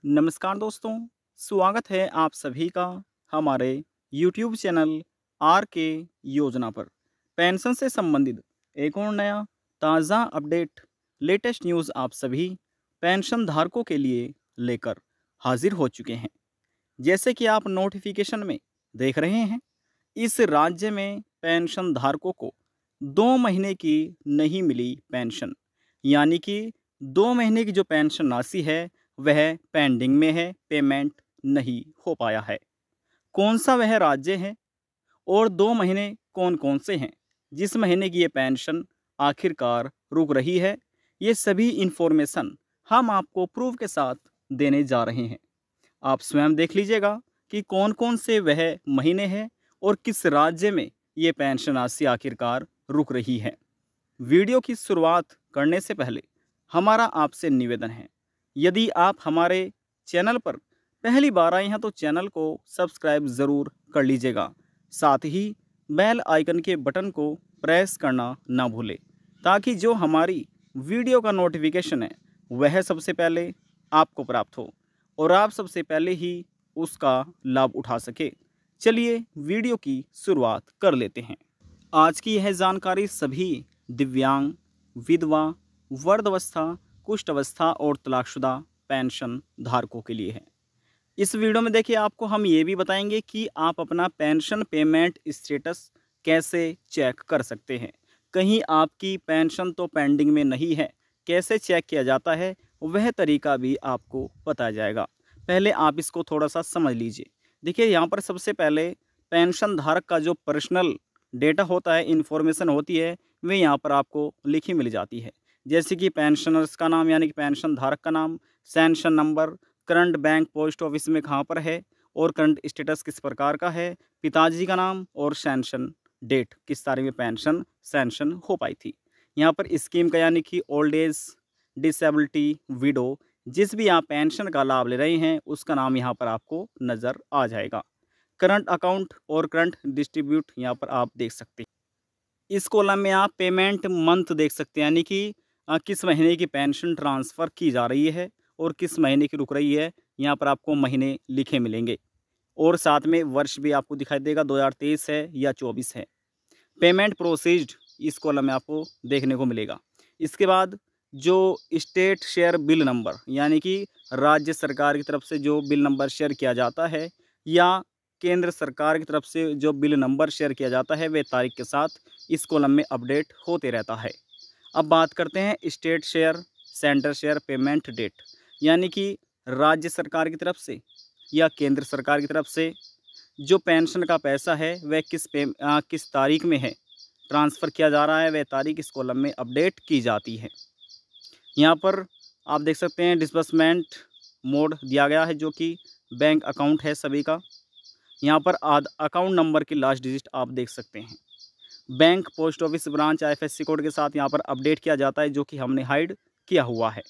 नमस्कार दोस्तों, स्वागत है आप सभी का हमारे YouTube चैनल आर के योजना पर। पेंशन से संबंधित एक और नया ताज़ा अपडेट, लेटेस्ट न्यूज़ आप सभी पेंशन धारकों के लिए लेकर हाजिर हो चुके हैं। जैसे कि आप नोटिफिकेशन में देख रहे हैं, इस राज्य में पेंशन धारकों को 2 महीने की नहीं मिली पेंशन, यानी कि 2 महीने की जो पेंशन राशि है वह पेंडिंग में है, पेमेंट नहीं हो पाया है। कौन सा वह राज्य है और 2 महीने कौन कौन से हैं जिस महीने की ये पेंशन आखिरकार रुक रही है, ये सभी इन्फॉर्मेशन हम आपको प्रूफ के साथ देने जा रहे हैं। आप स्वयं देख लीजिएगा कि कौन कौन से वह महीने हैं और किस राज्य में ये पेंशन राशि आखिरकार रुक रही है। वीडियो की शुरुआत करने से पहले हमारा आपसे निवेदन है, यदि आप हमारे चैनल पर पहली बार आए हैं तो चैनल को सब्सक्राइब ज़रूर कर लीजिएगा। साथ ही बेल आइकन के बटन को प्रेस करना ना भूलें, ताकि जो हमारी वीडियो का नोटिफिकेशन है वह सबसे पहले आपको प्राप्त हो और आप सबसे पहले ही उसका लाभ उठा सके। चलिए वीडियो की शुरुआत कर लेते हैं। आज की यह जानकारी सभी दिव्यांग, विधवा, वृद्धावस्था, कुष्ठ अवस्था और तलाकशुदा पेंशन धारकों के लिए है। इस वीडियो में देखिए, आपको हम ये भी बताएंगे कि आप अपना पेंशन पेमेंट स्टेटस कैसे चेक कर सकते हैं। कहीं आपकी पेंशन तो पेंडिंग में नहीं है, कैसे चेक किया जाता है वह तरीका भी आपको बताया जाएगा। पहले आप इसको थोड़ा सा समझ लीजिए। देखिए, यहाँ पर सबसे पहले पेंशन धारक का जो पर्सनल डेटा होता है, इंफॉर्मेशन होती है, वे यहाँ पर आपको लिखी मिल जाती है। जैसे कि पेंशनर्स का नाम, यानी कि पेंशन धारक का नाम, सेंशन number, current bank post office में कहाँ पर है और करंट स्टेटस किस प्रकार का है, पिताजी का नाम और सेंशन डेट, किस तारीख में पेंशन सेंशन हो पाई थी। यहाँ पर स्कीम का, यानी कि ओल्ड एज, डिसेबिलिटी, विडो, जिस भी आप पेंशन का लाभ ले रहे हैं उसका नाम यहाँ पर आपको नज़र आ जाएगा। करंट अकाउंट और करंट डिस्ट्रीब्यूट यहाँ पर आप देख सकते हैं। इस कॉलम में आप पेमेंट मंथ देख सकते हैं, यानी कि किस महीने की पेंशन ट्रांसफ़र की जा रही है और किस महीने की रुक रही है। यहाँ पर आपको महीने लिखे मिलेंगे और साथ में वर्ष भी आपको दिखाई देगा, 2023 है या 24 है। पेमेंट प्रोसीज्ड इस कॉलम में आपको देखने को मिलेगा। इसके बाद जो स्टेट शेयर बिल नंबर, यानी कि राज्य सरकार की तरफ से जो बिल नंबर शेयर किया जाता है या केंद्र सरकार की तरफ से जो बिल नंबर शेयर किया जाता है, वे तारीख के साथ इस कॉलम में अपडेट होते रहता है। अब बात करते हैं state share, center share payment date, यानी कि राज्य सरकार की तरफ से या केंद्र सरकार की तरफ से जो पेंशन का पैसा है वह किस तारीख में है ट्रांसफ़र किया जा रहा है, वह तारीख इस कॉलम में अपडेट की जाती है। यहाँ पर आप देख सकते हैं डिस्बर्समेंट मोड दिया गया है, जो कि बैंक अकाउंट है सभी का। यहाँ पर अकाउंट नंबर की लास्ट डिजिट आप देख सकते हैं। Bank, post office branch, IFSC code के साथ यहाँ पर अपडेट किया जाता है, जो कि हमने हाइड किया हुआ है।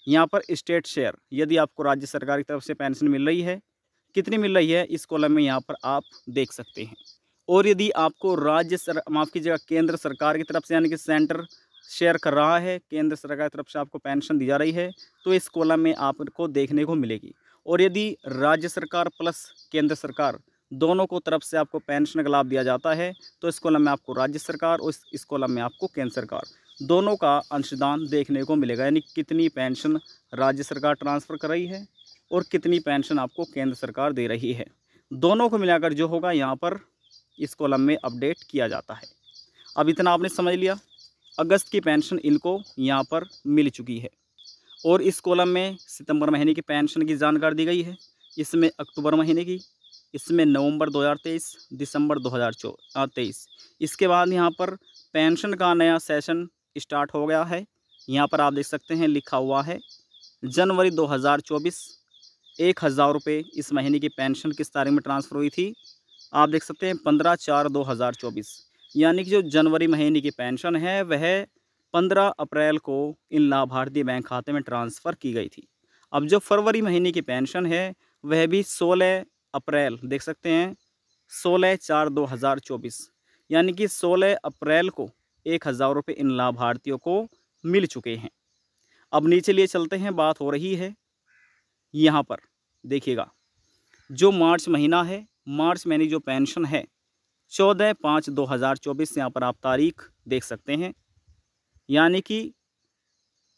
यहाँ पर स्टेट शेयर, यदि आपको राज्य सरकार की तरफ से पेंशन मिल रही है, कितनी मिल रही है इस कॉलम में यहाँ पर आप देख सकते हैं। और यदि आपको माफ़ कीजिएगा, केंद्र सरकार की तरफ से, यानी कि सेंटर शेयर कर रहा है, केंद्र सरकार की तरफ से आपको पेंशन दी जा रही है, तो इस कॉलम में आपको देखने को मिलेगी। और यदि राज्य सरकार प्लस केंद्र सरकार दोनों को तरफ से आपको पेंशन का लाभ दिया जाता है, तो इस कॉलम में आपको राज्य सरकार और इस कॉलम में आपको केंद्र सरकार दोनों का अंशदान देखने को मिलेगा, यानी कितनी पेंशन राज्य सरकार ट्रांसफ़र कर रही है और कितनी पेंशन आपको केंद्र सरकार दे रही है। दोनों को मिलाकर जो होगा यहाँ पर इस कॉलम में अपडेट किया जाता है। अब इतना आपने समझ लिया। अगस्त की पेंशन इनको यहाँ पर मिल चुकी है और इस कॉलम में सितंबर महीने की पेंशन की जानकारी दी गई है, इसमें अक्टूबर महीने की, इसमें नवंबर 2023, दिसंबर 2023। इसके बाद यहाँ पर पेंशन का नया सेशन स्टार्ट हो गया है। यहाँ पर आप देख सकते हैं लिखा हुआ है जनवरी 2024, 1000 रुपये इस महीने की पेंशन किस तारीख में ट्रांसफ़र हुई थी, आप देख सकते हैं 15/4/2024, यानी कि जो जनवरी महीने की पेंशन है वह 15 अप्रैल को इन लाभार्थी बैंक खाते में ट्रांसफ़र की गई थी। अब जो फरवरी महीने की पेंशन है वह भी 16 अप्रैल, देख सकते हैं 16/4/2024, यानी कि 16 अप्रैल को 1000 रुपये इन लाभार्थियों को मिल चुके हैं। अब नीचे लिए चलते हैं, बात हो रही है यहाँ पर देखिएगा, जो मार्च महीना है, मार्च महीने जो पेंशन है 14/5/2024, यहाँ पर आप तारीख देख सकते हैं। यानी कि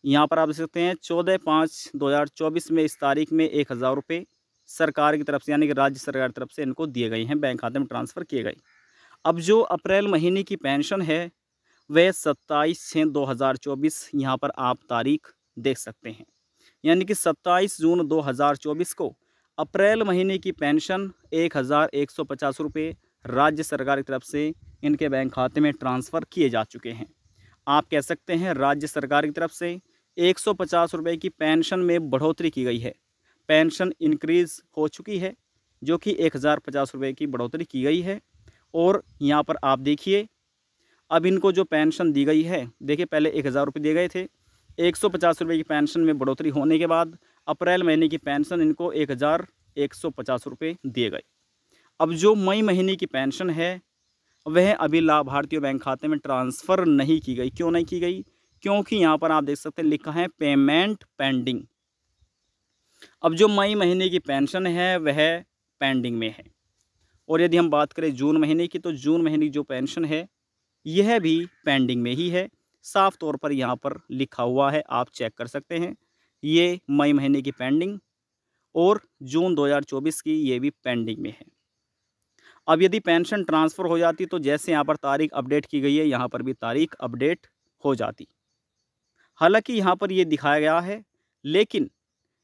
यहाँ पर आप देख सकते हैं 14/5/2024 में इस तारीख में 1000 रुपये सरकार की तरफ से, यानी कि राज्य सरकार की तरफ से इनको दिए गए हैं, बैंक खाते में ट्रांसफ़र किए गए। अब जो अप्रैल महीने की पेंशन है वह 27/6/2024, यहाँ पर आप तारीख देख सकते हैं। यानी कि 27 जून 2024 को अप्रैल महीने की पेंशन 1150 रुपये राज्य सरकार की तरफ से इनके बैंक खाते में ट्रांसफ़र किए जा चुके हैं। आप कह सकते हैं राज्य सरकार की तरफ से 150 रुपये की पेंशन में बढ़ोतरी की गई है। पेंशन इंक्रीज़ हो चुकी है, जो कि 1050 रुपये की बढ़ोतरी की गई है। और यहाँ पर आप देखिए, अब इनको जो पेंशन दी गई है, देखिए पहले 1000 रुपये दिए गए थे, 150 रुपये की पेंशन में बढ़ोतरी होने के बाद अप्रैल महीने की पेंशन इनको 1150 रुपये दिए गए। अब जो मई महीने की पेंशन है वह अभी लाभार्थियों बैंक खाते में ट्रांसफ़र नहीं की गई। क्यों नहीं की गई? क्योंकि यहाँ पर आप देख सकते हैं लिखा है पेमेंट पेंडिंग। अब जो मई महीने की पेंशन है वह पेंडिंग में है। और यदि हम बात करें जून महीने की, तो जून महीने की जो पेंशन है यह भी पेंडिंग में ही है। साफ तौर पर यहाँ पर लिखा हुआ है, आप चेक कर सकते हैं। ये मई महीने की पेंडिंग और जून 2024 की ये भी पेंडिंग में है। अब यदि पेंशन ट्रांसफ़र हो जाती तो जैसे यहाँ पर तारीख अपडेट की गई है, यहाँ पर भी तारीख अपडेट हो जाती। हालांकि यहाँ पर ये दिखाया गया है, लेकिन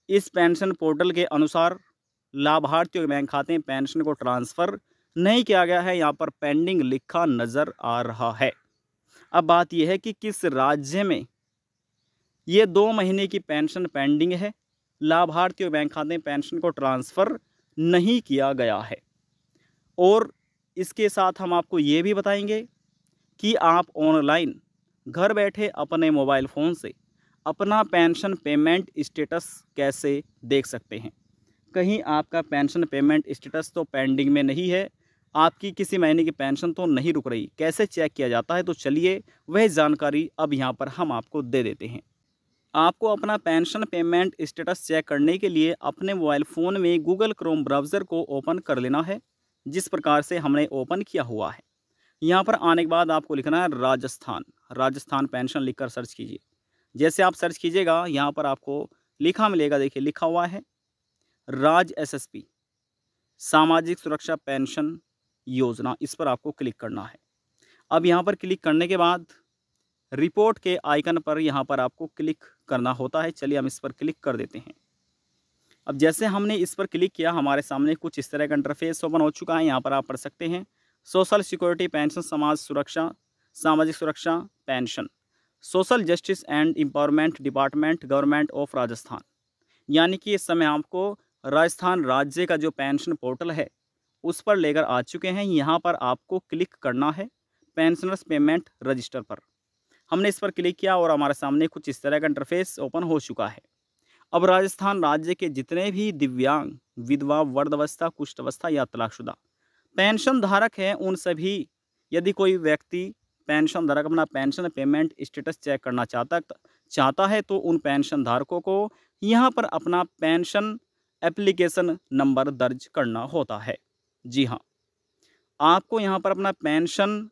इस पेंशन पोर्टल के अनुसार लाभार्थियों के बैंक खाते में पेंशन को ट्रांसफ़र नहीं किया गया है। यहाँ पर पेंडिंग लिखा नज़र आ रहा है। अब बात यह है कि किस राज्य में ये 2 महीने की पेंशन पेंडिंग है, लाभार्थियों के बैंक खाते में पेंशन को ट्रांसफ़र नहीं किया गया है। और इसके साथ हम आपको ये भी बताएंगे कि आप ऑनलाइन घर बैठे अपने मोबाइल फ़ोन से अपना पेंशन पेमेंट स्टेटस कैसे देख सकते हैं। कहीं आपका पेंशन पेमेंट स्टेटस तो पेंडिंग में नहीं है, आपकी किसी महीने की पेंशन तो नहीं रुक रही, कैसे चेक किया जाता है? तो चलिए वह जानकारी अब यहाँ पर हम आपको दे देते हैं। आपको अपना पेंशन पेमेंट स्टेटस चेक करने के लिए अपने मोबाइल फ़ोन में गूगल क्रोम ब्राउज़र को ओपन कर लेना है, जिस प्रकार से हमने ओपन किया हुआ है। यहाँ पर आने के बाद आपको लिखना है राजस्थान, राजस्थान पेंशन लिखकर सर्च कीजिए। जैसे आप सर्च कीजिएगा यहाँ पर आपको लिखा मिलेगा, देखिए लिखा हुआ है राज एसएसपी सामाजिक सुरक्षा पेंशन योजना, इस पर आपको क्लिक करना है। अब यहाँ पर क्लिक करने के बाद रिपोर्ट के आइकन पर यहाँ पर आपको क्लिक करना होता है। चलिए हम इस पर क्लिक कर देते हैं। अब जैसे हमने इस पर क्लिक किया, हमारे सामने कुछ इस तरह का इंटरफेस ओपन हो चुका है। यहाँ पर आप पढ़ सकते हैं सोशल सिक्योरिटी पेंशन, समाज सुरक्षा, सामाजिक सुरक्षा pension, social justice and empowerment department, government of Rajasthan. यानी कि इस समय आपको राजस्थान राज्य का जो पेंशन पोर्टल है उस पर लेकर आ चुके हैं। यहाँ पर आपको क्लिक करना है पेंशनर्स पेमेंट रजिस्टर पर। हमने इस पर क्लिक किया और हमारे सामने कुछ इस तरह का इंटरफेस ओपन हो चुका है। अब राजस्थान राज्य के जितने भी दिव्यांग, विधवा, वृद्धावस्था, कुष्ठावस्था या तलाकशुदा पेंशन धारक हैं, उन सभी, यदि कोई व्यक्ति पेंशन धारक अपना पेंशन पेमेंट स्टेटस चेक करना चाहता है तो उन पेंशन धारकों को यहाँ पर अपना पेंशन एप्लीकेशन नंबर दर्ज करना होता है। जी हाँ, आपको यहाँ पर अपना पेंशन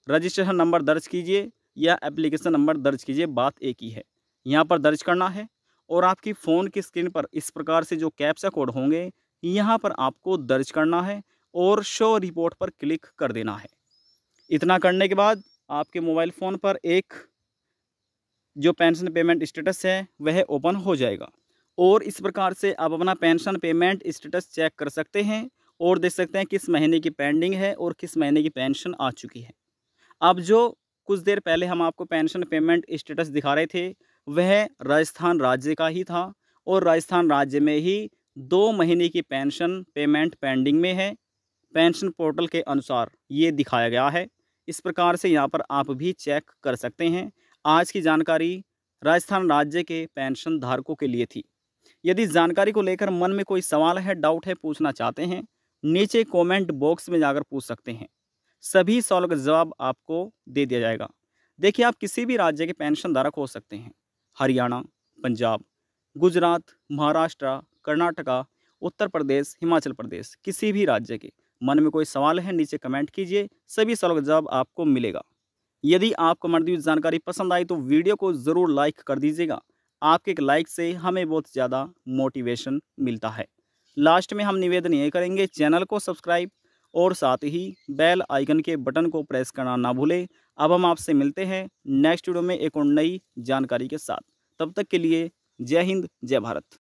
रजिस्ट्रेशन नंबर दर्ज कीजिए या एप्लीकेशन नंबर दर्ज कीजिए, बात एक ही है। यहाँ पर दर्ज करना है और आपकी फ़ोन की स्क्रीन पर इस प्रकार से जो कैप्चा कोड होंगे यहाँ पर आपको दर्ज करना है और शो रिपोर्ट पर क्लिक कर देना है। इतना करने के बाद आपके मोबाइल फ़ोन पर एक जो पेंशन पेमेंट स्टेटस है वह ओपन हो जाएगा और इस प्रकार से आप अपना पेंशन पेमेंट स्टेटस चेक कर सकते हैं और देख सकते हैं किस महीने की पेंडिंग है और किस महीने की पेंशन आ चुकी है। अब जो कुछ देर पहले हम आपको पेंशन पेमेंट स्टेटस दिखा रहे थे वह राजस्थान राज्य का ही था और राजस्थान राज्य में ही 2 महीने की पेंशन पेमेंट पेंडिंग में है। पेंशन पोर्टल के अनुसार ये दिखाया गया है। इस प्रकार से यहाँ पर आप भी चेक कर सकते हैं। आज की जानकारी राजस्थान राज्य के पेंशन धारकों के लिए थी। यदि जानकारी को लेकर मन में कोई सवाल है, डाउट है, पूछना चाहते हैं, नीचे कमेंट बॉक्स में जाकर पूछ सकते हैं। सभी सवालों का जवाब आपको दे दिया जाएगा। देखिए, आप किसी भी राज्य के पेंशन धारक हो सकते हैं। हरियाणा, पंजाब, गुजरात, महाराष्ट्र, कर्नाटका, उत्तर प्रदेश, हिमाचल प्रदेश, किसी भी राज्य के। मन में कोई सवाल है नीचे कमेंट कीजिए, सभी सवालों का जवाब आपको मिलेगा। यदि आपको हमारी दी हुई जानकारी पसंद आई तो वीडियो को ज़रूर लाइक कर दीजिएगा। आपके एक लाइक से हमें बहुत ज़्यादा मोटिवेशन मिलता है। लास्ट में हम निवेदन ये करेंगे, चैनल को सब्सक्राइब और साथ ही बेल आइकन के बटन को प्रेस करना ना भूलें। अब हम आपसे मिलते हैं नेक्स्ट वीडियो में एक और नई जानकारी के साथ। तब तक के लिए जय हिंद, जय भारत।